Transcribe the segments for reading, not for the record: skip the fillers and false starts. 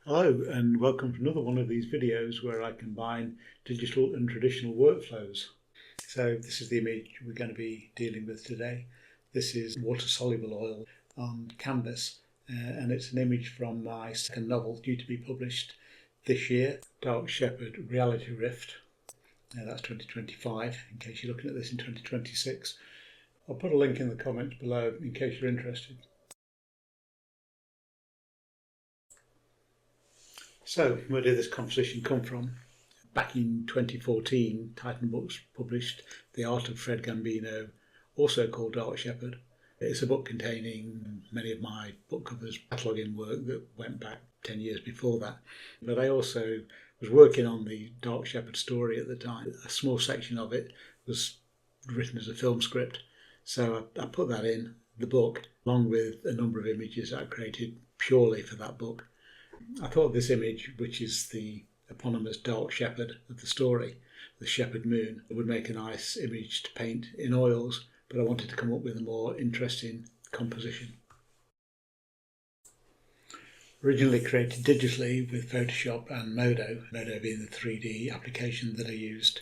Hello and welcome to another one of these videos where I combine digital and traditional workflows. So this is the image we're going to be dealing with today. This is water-soluble oil on canvas and it's an image from my second novel due to be published this year, Dark Shepherd Reality Rift. Now that's 2025 in case you're looking at this in 2026. I'll put a link in the comments below in case you're interested. So, where did this composition come from? Back in 2014, Titan Books published The Art of Fred Gambino, also called Dark Shepherd. It's a book containing many of my book covers cataloguing work that went back 10 years before that. But I also was working on the Dark Shepherd story at the time. A small section of it was written as a film script. So I put that in the book, along with a number of images that I created purely for that book. I thought this image, which is the eponymous Dark Shepherd of the story, the Shepherd Moon, would make a nice image to paint in oils, but I wanted to come up with a more interesting composition. Originally created digitally with Photoshop and Modo being the 3D application that I used.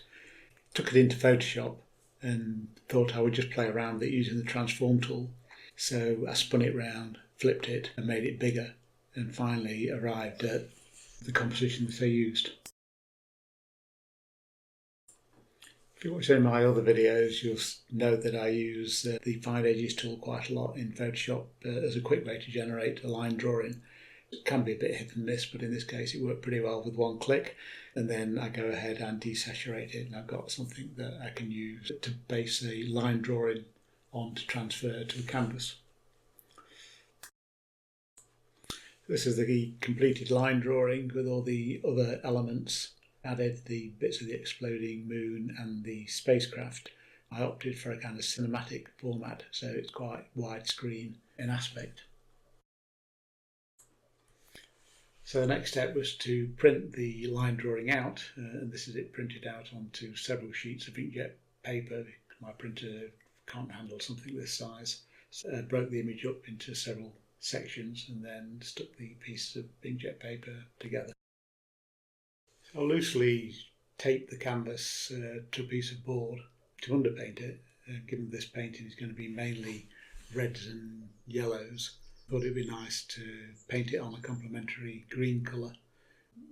Took it into Photoshop and thought I would just play around with it using the transform tool. So I spun it round, flipped it and made it bigger, and finally arrived at the composition that I used. If you watch any of my other videos, you'll know that I use the Find Edges tool quite a lot in Photoshop as a quick way to generate a line drawing. It can be a bit hit and miss, but in this case it worked pretty well with one click, and then I go ahead and desaturate it and I've got something that I can use to base a line drawing on to transfer to a canvas. This is the completed line drawing with all the other elements. Added the bits of the exploding moon and the spacecraft. I opted for a kind of cinematic format, so it's quite widescreen in aspect. So the next step was to print the line drawing out, and this is it printed out onto several sheets of inkjet paper. My printer can't handle something this size. So I broke the image up into several sections and then stuck the pieces of inkjet paper together. I'll loosely tape the canvas to a piece of board to underpaint it. Given this painting is going to be mainly reds and yellows, I thought it'd be nice to paint it on a complementary green colour.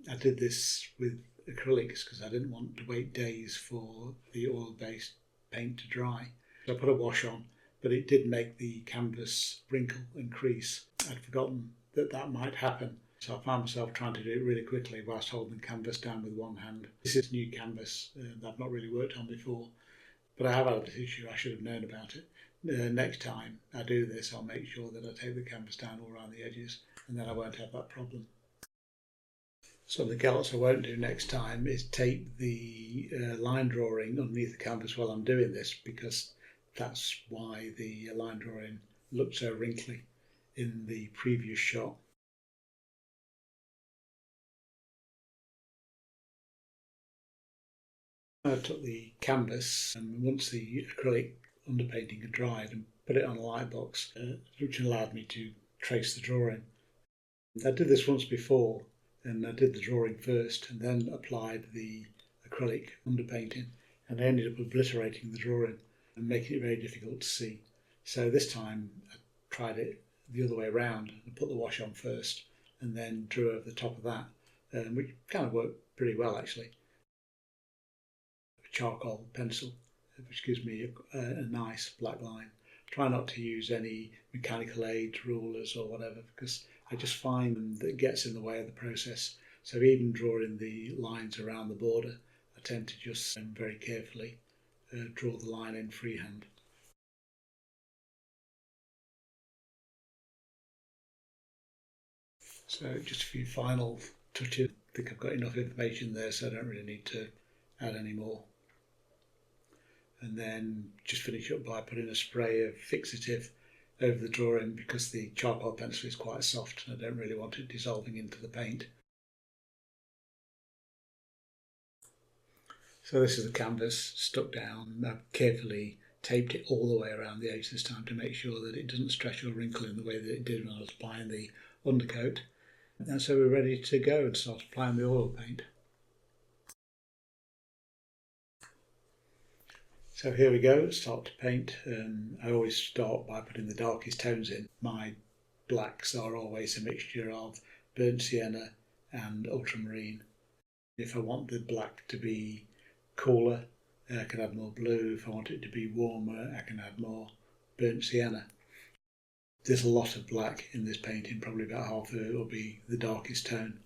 I did this with acrylics because I didn't want to wait days for the oil-based paint to dry. So I put a wash on, but it did make the canvas wrinkle and crease. I'd forgotten that that might happen, so I found myself trying to do it really quickly whilst holding the canvas down with one hand. This is new canvas that I've not really worked on before, but I have had this issue. I should have known about it. Next time I do this, I'll make sure that I take the canvas down all around the edges, and then I won't have that problem. Something else I won't do next time is tape the line drawing underneath the canvas while I'm doing this, because that's why the line drawing looked so wrinkly in the previous shot. I took the canvas and once the acrylic underpainting had dried and put it on a light box, which allowed me to trace the drawing. I did this once before, and I did the drawing first and then applied the acrylic underpainting, and I ended up obliterating the drawing and making it very difficult to see. So this time I tried it the other way around and put the wash on first and then drew over the top of that, which kind of worked pretty well actually. A charcoal pencil, which gives me a nice black line. Try not to use any mechanical aids, rulers or whatever, because I just find that it gets in the way of the process. So even drawing the lines around the border, I tend to just very carefully draw the line in freehand. So just a few final touches. I think I've got enough information there, so I don't really need to add any more. And then just finish up by putting a spray of fixative over the drawing because the charcoal pencil is quite soft and I don't really want it dissolving into the paint. So this is the canvas stuck down. I've carefully taped it all the way around the edge this time to make sure that it doesn't stretch or wrinkle in the way that it did when I was applying the undercoat. And so we're ready to go and start applying the oil paint. So here we go, start to paint. I always start by putting the darkest tones in. My blacks are always a mixture of burnt sienna and ultramarine. If I want the black to be cooler, I can add more blue. If I want it to be warmer, I can add more burnt sienna. There's a lot of black in this painting, probably about half of it will be the darkest tone.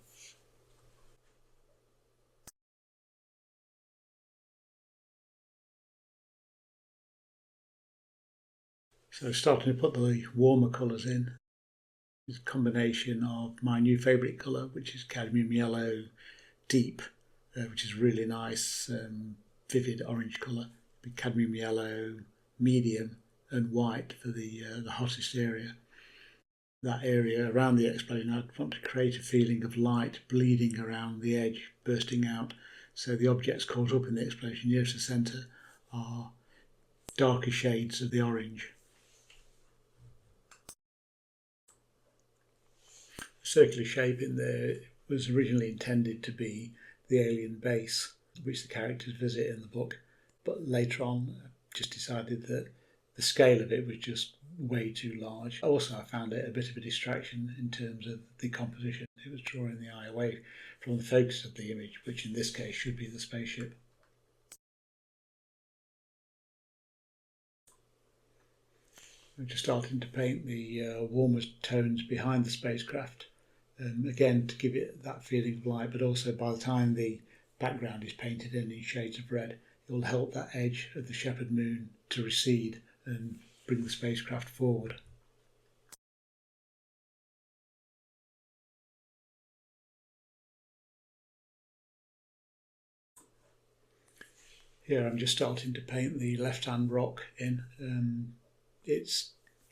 So starting to put the warmer colours in, is a combination of my new favourite colour, which is cadmium yellow deep, which is really nice, vivid orange colour. Cadmium yellow, medium, and white for the hottest area. That area around the explosion, I want to create a feeling of light bleeding around the edge, bursting out. So the objects caught up in the explosion nearest the centre are darker shades of the orange. The circular shape in there was originally intended to be the alien base, which the characters visit in the book, but later on I just decided that the scale of it was just way too large. Also, I found it a bit of a distraction in terms of the composition. It was drawing the eye away from the focus of the image, which in this case should be the spaceship. I'm just starting to paint the warmer tones behind the spacecraft, again to give it that feeling of light, but also by the time the background is painted in shades of red, it will help that edge of the shepherd moon to recede and bring the spacecraft forward. Here I'm just starting to paint the left-hand rock in. It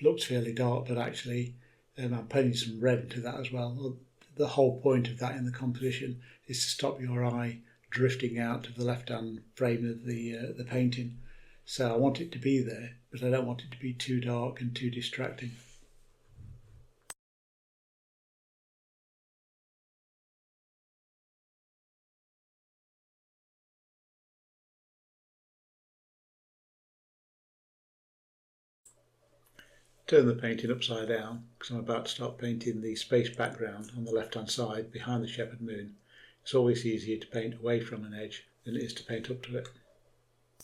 looks fairly dark, but actually I'm painting some red into that as well. The whole point of that in the composition is to stop your eye drifting out to the left-hand frame of the painting. So I want it to be there, but I don't want it to be too dark and too distracting. Turn the painting upside down because I'm about to start painting the space background on the left-hand side behind the shepherd moon. It's always easier to paint away from an edge than it is to paint up to it.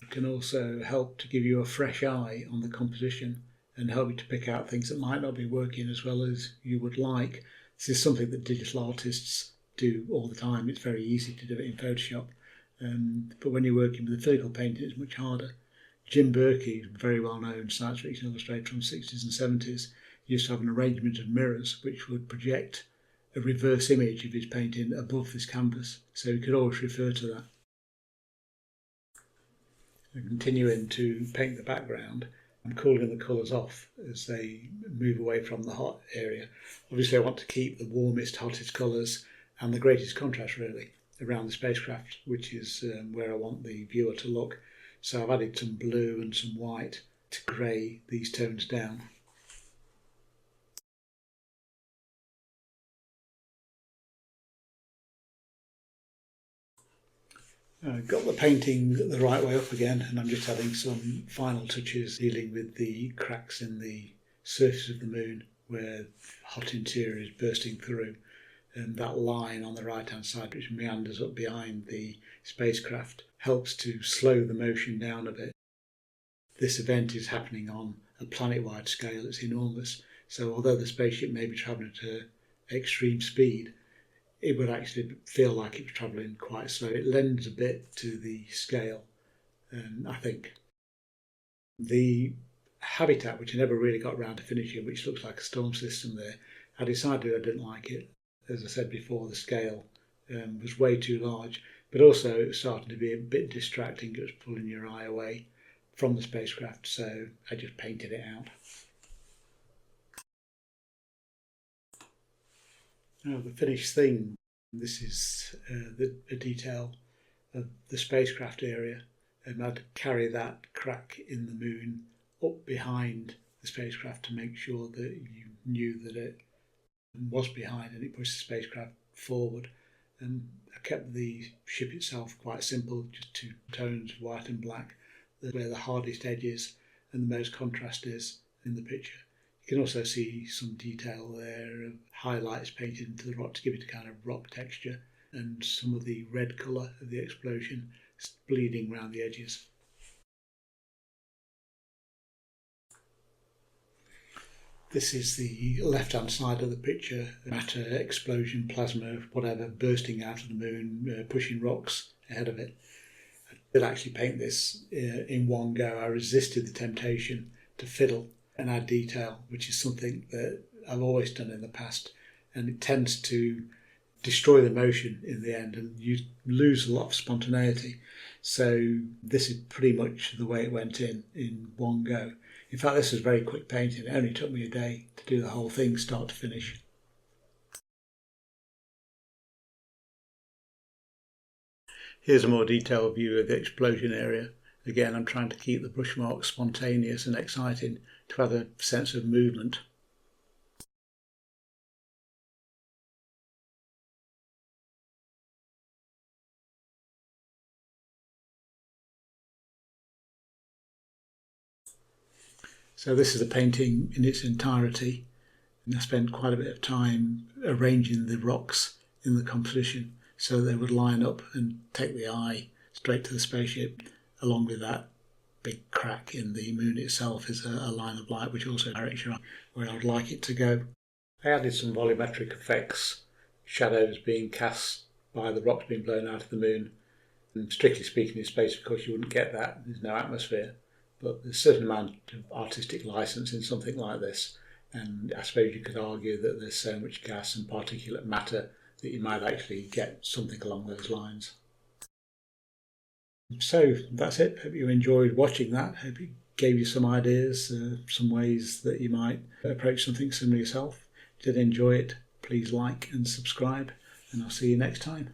It can also help to give you a fresh eye on the composition and help you to pick out things that might not be working as well as you would like. This is something that digital artists do all the time. It's very easy to do it in Photoshop, but when you're working with a vertical painting, it's much harder. Jim Berkey, very well-known science fiction illustrator from the 60s and 70s, used to have an arrangement of mirrors which would project a reverse image of his painting above this canvas, so you could always refer to that. And continuing to paint the background, I'm cooling the colours off as they move away from the hot area. Obviously I want to keep the warmest, hottest colours and the greatest contrast really around the spacecraft, which is where I want the viewer to look. So I've added some blue and some white to grey these tones down. I've got the painting the right way up again, and I'm just adding some final touches dealing with the cracks in the surface of the moon where hot interior is bursting through, and that line on the right hand side which meanders up behind the spacecraft helps to slow the motion down a bit. This event is happening on a planet-wide scale. It's enormous, so although the spaceship may be travelling at extreme speed, it would actually feel like it was travelling quite slow. It lends a bit to the scale, I think. The habitat, which I never really got around to finishing, which looks like a storm system there, I decided I didn't like it. As I said before, the scale was way too large, but also it was starting to be a bit distracting. It was pulling your eye away from the spacecraft, so I just painted it out. Now the finished thing, this is a detail of the spacecraft area, and I'd carry that crack in the moon up behind the spacecraft to make sure that you knew that it was behind, and it pushed the spacecraft forward. And I kept the ship itself quite simple, just two tones, white and black, where the hardest edge is and the most contrast is in the picture. You can also see some detail there of highlights painted into the rock to give it a kind of rock texture, and some of the red colour of the explosion bleeding around the edges. This is the left-hand side of the picture, matter, explosion, plasma, whatever, bursting out of the moon, pushing rocks ahead of it. I did actually paint this in one go. I resisted the temptation to fiddle and add detail, which is something that I've always done in the past, and it tends to destroy the motion in the end, and you lose a lot of spontaneity. So this is pretty much the way it went in one go. In fact, this was very quick painting. It only took me a day to do the whole thing, start to finish. Here's a more detailed view of the explosion area. Again, I'm trying to keep the brush marks spontaneous and exciting to have a sense of movement. So this is a painting in its entirety, and I spent quite a bit of time arranging the rocks in the composition so they would line up and take the eye straight to the spaceship. Along with that big crack in the moon itself is a line of light which also directs your eye where I would like it to go. I added some volumetric effects, shadows being cast by the rocks being blown out of the moon. And strictly speaking, in space, of course, you wouldn't get that. There's no atmosphere. But there's a certain amount of artistic license in something like this. And I suppose you could argue that there's so much gas and particulate matter that you might actually get something along those lines. So that's it. Hope you enjoyed watching that. Hope it gave you some ideas, some ways that you might approach something similar yourself. If you did enjoy it, please like and subscribe, and I'll see you next time.